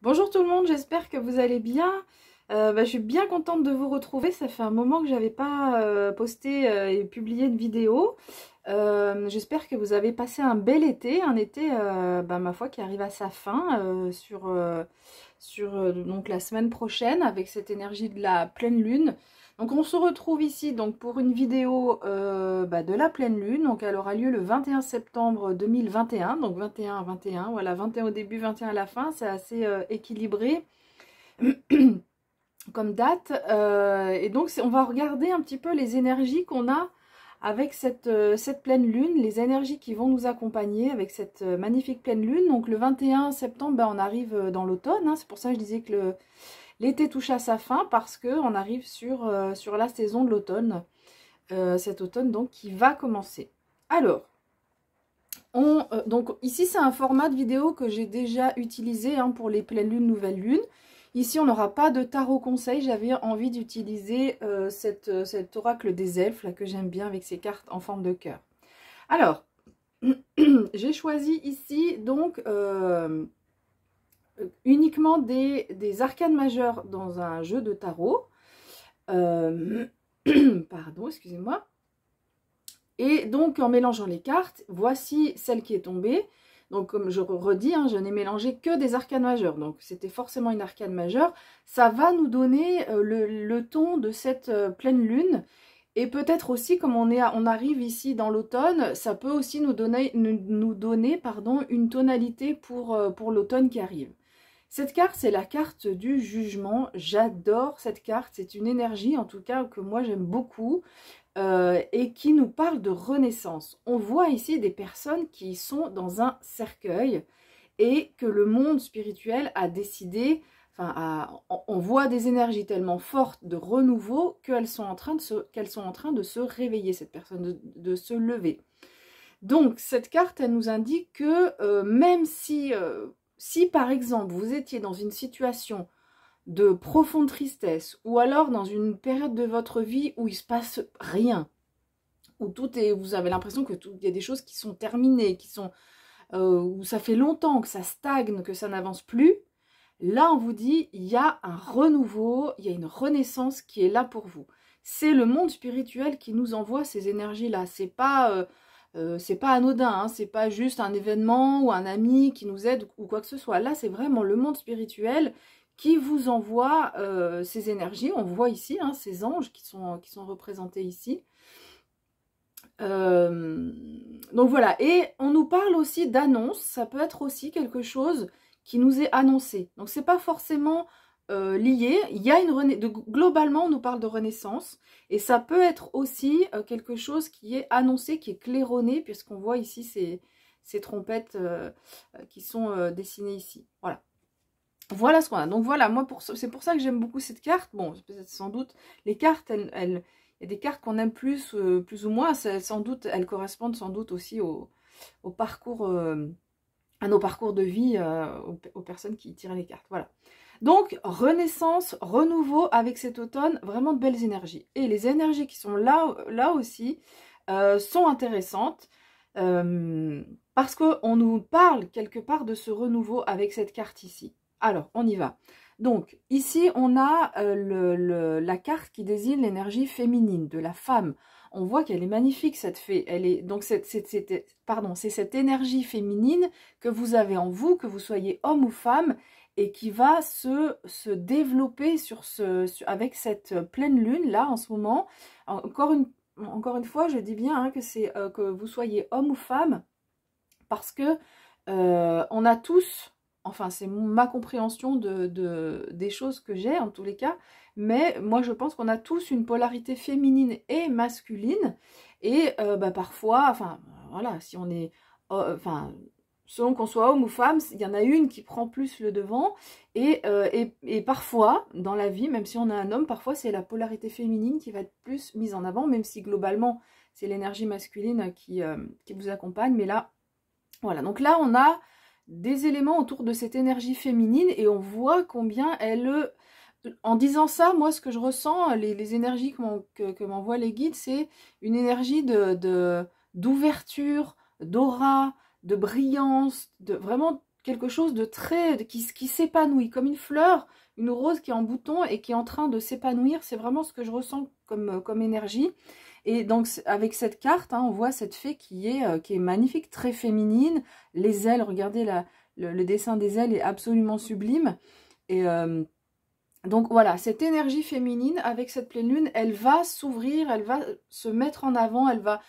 Bonjour tout le monde, j'espère que vous allez bien. Je suis bien contente de vous retrouver. Ça fait un moment que j'avais pas posté et publié de vidéo. J'espère que vous avez passé un bel été, un été, ma foi, qui arrive à sa fin donc la semaine prochaine avec cette énergie de la pleine lune. Donc on se retrouve ici donc pour une vidéo de la pleine lune. Donc elle aura lieu le 21 septembre 2021. Donc 21 à 21, voilà, 21 au début, 21 à la fin. C'est assez équilibré comme date. Et donc on va regarder un petit peu les énergies qu'on a avec cette pleine lune, les énergies qui vont nous accompagner avec cette magnifique pleine lune. Donc le 21 septembre, on arrive dans l'automne. Hein. C'est pour ça que je disais que l'été touche à sa fin, parce qu'on arrive sur la saison de l'automne. Cet automne donc qui va commencer. Alors, donc ici c'est un format de vidéo que j'ai déjà utilisé pour les pleines lunes, nouvelles lunes. Ici on n'aura pas de tarot conseil, j'avais envie d'utiliser cet oracle des elfes là, que j'aime bien avec ces cartes en forme de cœur. Alors, j'ai choisi ici donc uniquement des arcanes majeures dans un jeu de tarot. Pardon, excusez-moi. Et donc, en mélangeant les cartes, voici celle qui est tombée. Donc, comme je redis, je n'ai mélangé que des arcanes majeures. Donc, c'était forcément une arcane majeure. Ça va nous donner le ton de cette pleine lune. Et peut-être aussi, comme on arrive ici dans l'automne, ça peut aussi nous donner une tonalité pour l'automne qui arrive. Cette carte, c'est la carte du jugement. J'adore cette carte. C'est une énergie, en tout cas, que moi j'aime beaucoup. Et qui nous parle de renaissance. On voit ici des personnes qui sont dans un cercueil et que le monde spirituel a décidé, on voit des énergies tellement fortes de renouveau qu'elles sont en train de se réveiller, cette personne, de se lever. Donc cette carte, elle nous indique que même si par exemple vous étiez dans une situation de profonde tristesse, ou alors dans une période de votre vie où il se passe rien, où vous avez l'impression que il y a des choses qui sont terminées, où ça fait longtemps que ça stagne, que ça n'avance plus, là on vous dit il y a un renouveau, il y a une renaissance qui est là pour vous. C'est le monde spirituel qui nous envoie ces énergies-là. C'est pas anodin, c'est pas juste un événement ou un ami qui nous aide ou quoi que ce soit. Là, c'est vraiment le monde spirituel qui vous envoie ces énergies. On voit ici ces anges qui sont représentés ici. Donc voilà, et on nous parle aussi d'annonce. Ça peut être aussi quelque chose qui nous est annoncé. Donc c'est pas forcément lié. Il y a globalement, on nous parle de renaissance, et ça peut être aussi quelque chose qui est annoncé, qui est claironné, puisqu'on voit ici ces trompettes qui sont dessinées ici. Voilà. Voilà ce qu'on a. Donc voilà, moi c'est pour ça que j'aime beaucoup cette carte. Bon, peut-être sans doute, les cartes, il y a des cartes qu'on aime plus ou moins. Sans doute, elles correspondent sans doute aussi au parcours, à nos parcours de vie, aux personnes qui tirent les cartes. Voilà. Donc, renaissance, renouveau avec cet automne, vraiment de belles énergies. Et les énergies qui sont là aussi sont intéressantes. Parce qu'on nous parle quelque part de ce renouveau avec cette carte ici. Alors, on y va. Donc, ici, on a la carte qui désigne l'énergie féminine, de la femme. On voit qu'elle est magnifique, cette fée. C'est cette énergie féminine que vous avez en vous, que vous soyez homme ou femme, et qui va se développer avec cette pleine lune, là, en ce moment. Encore une fois, je dis bien que c'est que vous soyez homme ou femme, parce que on a tous... Enfin, c'est ma compréhension des choses que j'ai, en tous les cas. Mais moi, je pense qu'on a tous une polarité féminine et masculine. Et parfois, voilà, si on est... selon qu'on soit homme ou femme, il y en a une qui prend plus le devant. Et parfois, dans la vie, même si on a un homme, parfois, c'est la polarité féminine qui va être plus mise en avant, même si globalement, c'est l'énergie masculine qui vous accompagne. Mais là, voilà. Donc là, on a des éléments autour de cette énergie féminine, et on voit combien elle... En disant ça, moi, ce que je ressens, les énergies que m'envoient les guides, c'est une énergie d'ouverture, d'aura, de brillance, vraiment quelque chose de très... qui s'épanouit, comme une fleur, une rose qui est en bouton et qui est en train de s'épanouir. C'est vraiment ce que je ressens comme énergie. Et donc, avec cette carte, hein, on voit cette fée qui est magnifique, très féminine. Les ailes, regardez, le dessin des ailes est absolument sublime. Et donc, voilà, cette énergie féminine, avec cette pleine lune, elle va s'ouvrir, elle va se mettre en avant, elle va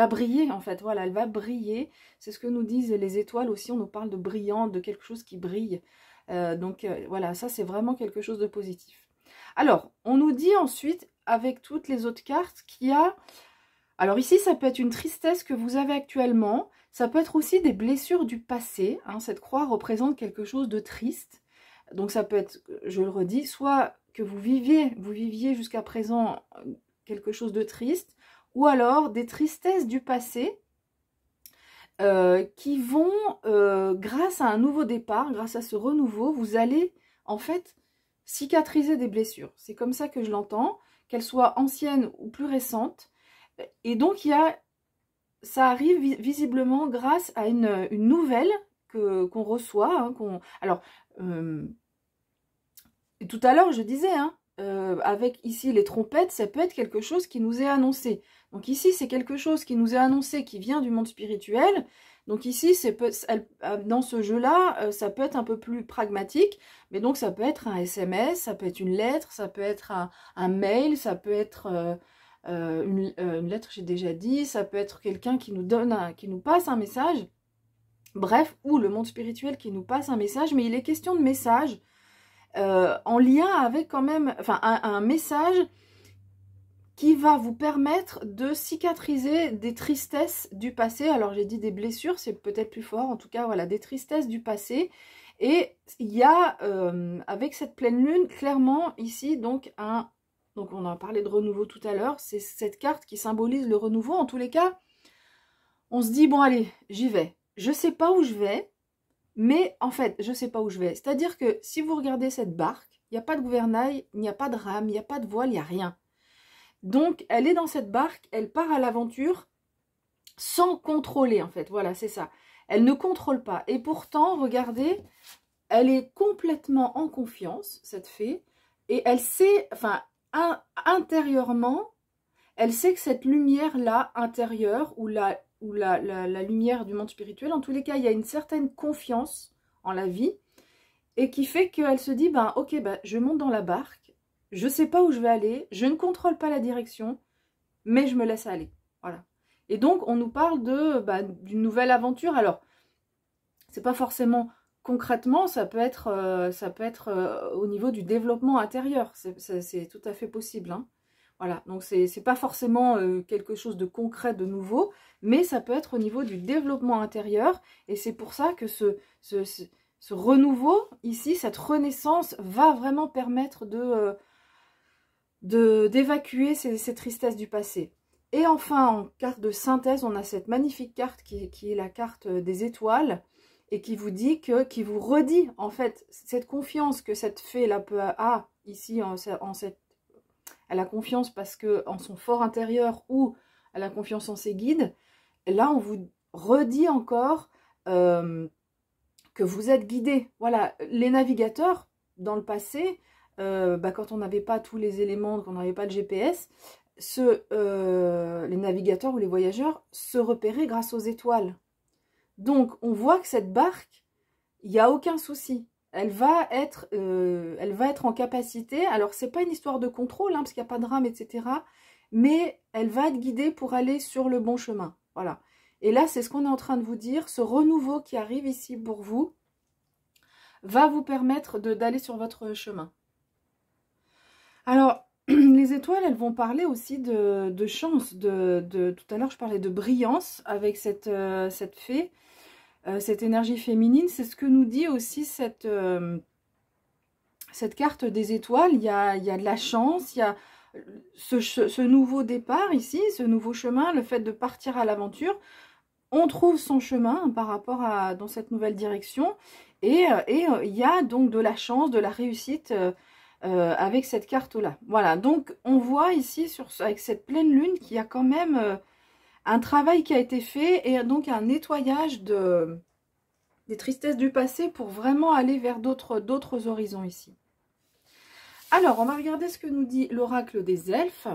briller, en fait. Voilà, elle va briller. C'est ce que nous disent les étoiles aussi. On nous parle de brillant, de quelque chose qui brille. Voilà, ça, c'est vraiment quelque chose de positif. Alors, on nous dit ensuite, avec toutes les autres cartes, qu'il y a... Alors ici, ça peut être une tristesse que vous avez actuellement. Ça peut être aussi des blessures du passé. Hein, cette croix représente quelque chose de triste. Donc ça peut être, je le redis, soit que vous viviez jusqu'à présent quelque chose de triste, ou alors des tristesses du passé qui vont, grâce à un nouveau départ, grâce à ce renouveau, vous allez en fait cicatriser des blessures. C'est comme ça que je l'entends, qu'elles soient anciennes ou plus récentes. Et donc ça arrive visiblement grâce à une nouvelle qu'on reçoit. Hein, alors, tout à l'heure je disais, hein, avec ici les trompettes, ça peut être quelque chose qui nous est annoncé. Donc ici, c'est quelque chose qui nous est annoncé, qui vient du monde spirituel. Donc ici, dans ce jeu-là, ça peut être un peu plus pragmatique. Mais donc, ça peut être un SMS, ça peut être une lettre, ça peut être un mail, ça peut être une lettre, j'ai déjà dit. Ça peut être quelqu'un qui nous passe un message. Bref, ou le monde spirituel qui nous passe un message. Mais il est question de message en lien avec quand même... Enfin, un message qui va vous permettre de cicatriser des tristesses du passé. Alors j'ai dit des blessures, c'est peut-être plus fort, en tout cas voilà, des tristesses du passé. Et il y a, avec cette pleine lune, clairement ici, donc on a parlé de renouveau tout à l'heure, c'est cette carte qui symbolise le renouveau. En tous les cas, on se dit, bon allez, j'y vais. Je sais pas où je vais, mais en fait, je sais pas où je vais. C'est-à-dire que si vous regardez cette barque, il n'y a pas de gouvernail, il n'y a pas de rame, il n'y a pas de voile, il n'y a rien. Donc, elle est dans cette barque, elle part à l'aventure sans contrôler, en fait. Voilà, c'est ça. Elle ne contrôle pas. Et pourtant, regardez, elle est complètement en confiance, cette fée. Et elle sait, enfin, intérieurement, elle sait que cette lumière-là, intérieure, ou la lumière du monde spirituel, en tous les cas, il y a une certaine confiance en la vie. Et qui fait qu'elle se dit, ben, ok, ben, je monte dans la barque. Je ne sais pas où je vais aller, je ne contrôle pas la direction, mais je me laisse aller. Voilà. Et donc, on nous parle d'une nouvelle aventure. Alors, c'est pas forcément concrètement, ça peut être au niveau du développement intérieur. C'est tout à fait possible. Hein. Voilà. Donc, c'est pas forcément quelque chose de concret, de nouveau, mais ça peut être au niveau du développement intérieur. Et c'est pour ça que ce renouveau, ici, cette renaissance, va vraiment permettre d'évacuer ces tristesses du passé. Et enfin, en carte de synthèse, on a cette magnifique carte qui est la carte des étoiles et qui vous dit qui vous redit en fait cette confiance que cette fée là a ici elle a confiance parce que en son fort intérieur ou elle a confiance en ses guides. Et là, on vous redit encore que vous êtes guidé. Voilà, les navigateurs dans le passé. Quand on n'avait pas tous les éléments, quand on n'avait pas le GPS, les navigateurs ou les voyageurs se repéraient grâce aux étoiles. Donc, on voit que cette barque, il n'y a aucun souci. Elle va être en capacité, alors c'est pas une histoire de contrôle, hein, parce qu'il n'y a pas de rame, etc. Mais elle va être guidée pour aller sur le bon chemin. Voilà. Et là, c'est ce qu'on est en train de vous dire. Ce renouveau qui arrive ici pour vous va vous permettre d'aller sur votre chemin. Alors, les étoiles, elles vont parler aussi de chance. Tout à l'heure, je parlais de brillance avec cette fée, cette énergie féminine. C'est ce que nous dit aussi cette carte des étoiles. Il y a de la chance, il y a ce nouveau départ ici, ce nouveau chemin, le fait de partir à l'aventure. On trouve son chemin par rapport dans cette nouvelle direction. Et il y a donc de la chance, de la réussite avec cette carte-là. Voilà, donc on voit ici, avec cette pleine lune, qu'il y a quand même un travail qui a été fait et donc un nettoyage des tristesses du passé pour vraiment aller vers d'autres horizons ici. Alors, on va regarder ce que nous dit l'oracle des elfes.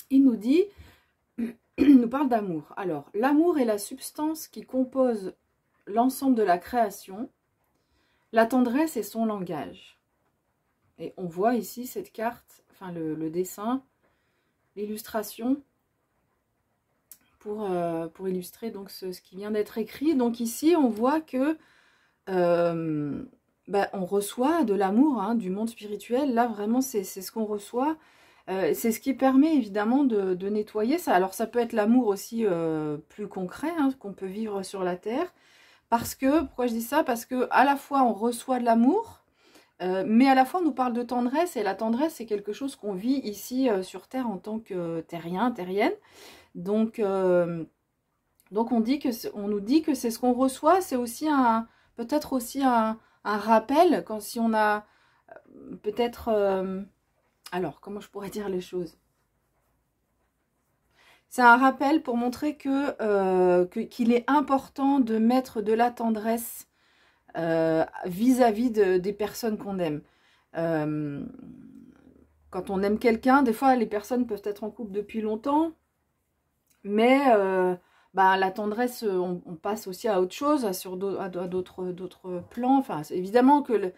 Il nous dit, il nous parle d'amour. Alors, l'amour est la substance qui compose l'ensemble de la création. La tendresse est son langage. Et on voit ici cette carte, enfin le dessin, l'illustration, pour illustrer donc ce qui vient d'être écrit. Donc ici, on voit que on reçoit de l'amour, hein, du monde spirituel. Là, vraiment, c'est ce qu'on reçoit. C'est ce qui permet évidemment de nettoyer ça. Alors, ça peut être l'amour aussi plus concret, hein, qu'on peut vivre sur la terre. Parce que, pourquoi je dis ça? Parce que à la fois, on reçoit de l'amour, mais à la fois, on nous parle de tendresse. Et la tendresse, c'est quelque chose qu'on vit ici sur Terre en tant que terrien, terrienne. Donc on nous dit que c'est ce qu'on reçoit. C'est aussi peut-être aussi un rappel, si on a peut-être... alors, comment je pourrais dire les choses? C'est un rappel pour montrer qu'il est important de mettre de la tendresse vis-à-vis des personnes qu'on aime. Quand on aime quelqu'un, des fois, les personnes peuvent être en couple depuis longtemps, mais la tendresse, on passe aussi à autre chose, à d'autres plans. Enfin, évidemment que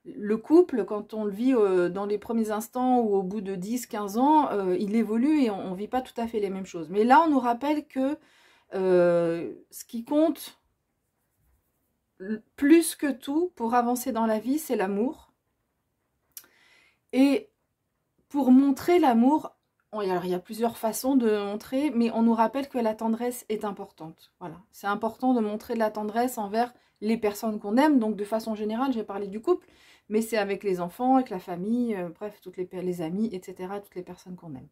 le couple, quand on le vit dans les premiers instants ou au bout de 10-15 ans, il évolue et on ne vit pas tout à fait les mêmes choses. Mais là, on nous rappelle que ce qui compte plus que tout pour avancer dans la vie, c'est l'amour. Et pour montrer l'amour, alors il y a plusieurs façons de montrer, mais on nous rappelle que la tendresse est importante. Voilà, c'est important de montrer de la tendresse envers les personnes qu'on aime. Donc de façon générale, j'ai parlé du couple, mais c'est avec les enfants, avec la famille, bref, toutes les amis, etc., toutes les personnes qu'on aime.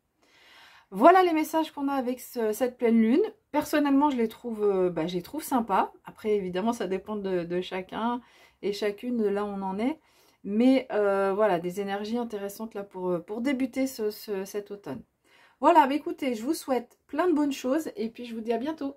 Voilà les messages qu'on a avec cette pleine lune. Personnellement, je les trouve sympas. Après, évidemment, ça dépend de chacun et chacune de là où on en est. Mais voilà, des énergies intéressantes là pour débuter cet automne. Voilà, écoutez, je vous souhaite plein de bonnes choses et puis je vous dis à bientôt.